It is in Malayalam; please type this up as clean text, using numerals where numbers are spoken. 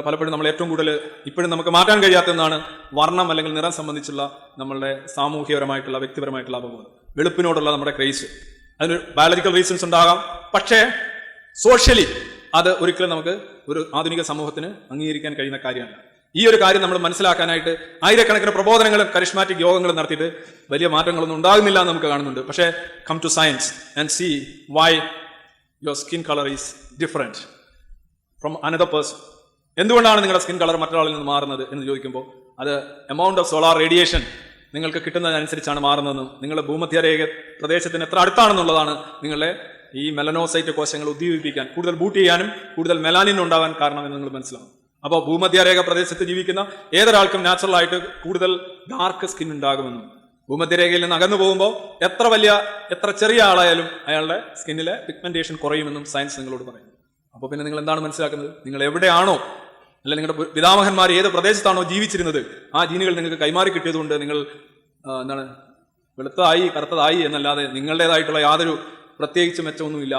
പലപ്പോഴും നമ്മൾ ഏറ്റവും കൂടുതൽ ഇപ്പോഴും നമുക്ക് മാറ്റാൻ കഴിയാത്ത ഒന്നാണ് വർണ്ണം അല്ലെങ്കിൽ നിറം സംബന്ധിച്ചുള്ള നമ്മളുടെ സാമൂഹികപരമായിട്ടുള്ള വ്യക്തിപരമായിട്ടുള്ള അവബോധം, വെളുപ്പിനോടുള്ള നമ്മുടെ ക്രേസ്. അതിന് ബയോളജിക്കൽ റീസൺസ് ഉണ്ടാകാം, പക്ഷേ സോഷ്യലി അത് ഒരിക്കലും നമുക്ക് ഒരു ആധുനിക സമൂഹത്തിന് അംഗീകരിക്കാൻ കഴിയുന്ന കാര്യമല്ല. ഈ ഒരു കാര്യം നമ്മൾ മനസ്സിലാക്കാനായിട്ട് ആയിരക്കണക്കിന് പ്രബോധനങ്ങളും കരിഷ്മാറ്റിക് യോഗങ്ങളും നടത്തിയിട്ട് വലിയ മാറ്റങ്ങളൊന്നും ഉണ്ടാകുന്നില്ല എന്ന് നമുക്ക് കാണുന്നുണ്ട്. പക്ഷേ come to science and see why your skin colour is different from another person. എന്തുകൊണ്ടാണ് നിങ്ങളുടെ സ്കിൻ കളർ മറ്റൊരാളിൽ നിന്ന് മാറുന്നത് എന്ന് ചോദിക്കുമ്പോൾ അത് എമൗണ്ട് ഓഫ് സോളാർ റേഡിയേഷൻ നിങ്ങൾക്ക് കിട്ടുന്നതിനനുസരിച്ചാണ് മാറുന്നതെന്നും നിങ്ങളുടെ ഭൂമധ്യരേഖ പ്രദേശത്തിന് എത്ര അടുത്താണെന്നുള്ളതാണ് നിങ്ങളുടെ ഈ മെലനോസൈറ്റ് കോശങ്ങൾ ഉദ്ദീപിപ്പിക്കാൻ, കൂടുതൽ ബൂട്ട് ചെയ്യാനും കൂടുതൽ മെലാനിൻ ഉണ്ടാകാൻ കാരണമെന്ന് നിങ്ങൾ മനസ്സിലാവും. അപ്പോൾ ഭൂമധ്യരേഖ പ്രദേശത്ത് ജീവിക്കുന്ന ഏതൊരാൾക്കും നാച്ചുറൽ ആയിട്ട് കൂടുതൽ ഡാർക്ക് സ്കിൻ ഉണ്ടാകുമെന്നും ഭൂമധ്യരേഖയിൽ നിന്ന് അകന്നു പോകുമ്പോൾ എത്ര ചെറിയ ആളായാലും അയാളുടെ സ്കിന്നിലെ പിഗ്മെന്റേഷൻ കുറയുമെന്നും സയൻസ് നിങ്ങളോട് പറയും. അപ്പോൾ പിന്നെ നിങ്ങൾ എന്താണ് മനസ്സിലാക്കുന്നത്? നിങ്ങൾ എവിടെയാണോ അല്ല നിങ്ങളുടെ പിതാമഹന്മാർ ഏത് പ്രദേശത്താണോ ജീവിച്ചിരുന്നത് ആ ജീനുകൾ നിങ്ങൾക്ക് കൈമാറി കിട്ടിയതുകൊണ്ട് നിങ്ങൾ വെളുത്തതായി കറുത്തതായി എന്നല്ലാതെ നിങ്ങളുടേതായിട്ടുള്ള യാതൊരു പ്രത്യേകിച്ച് മെച്ചമൊന്നുമില്ല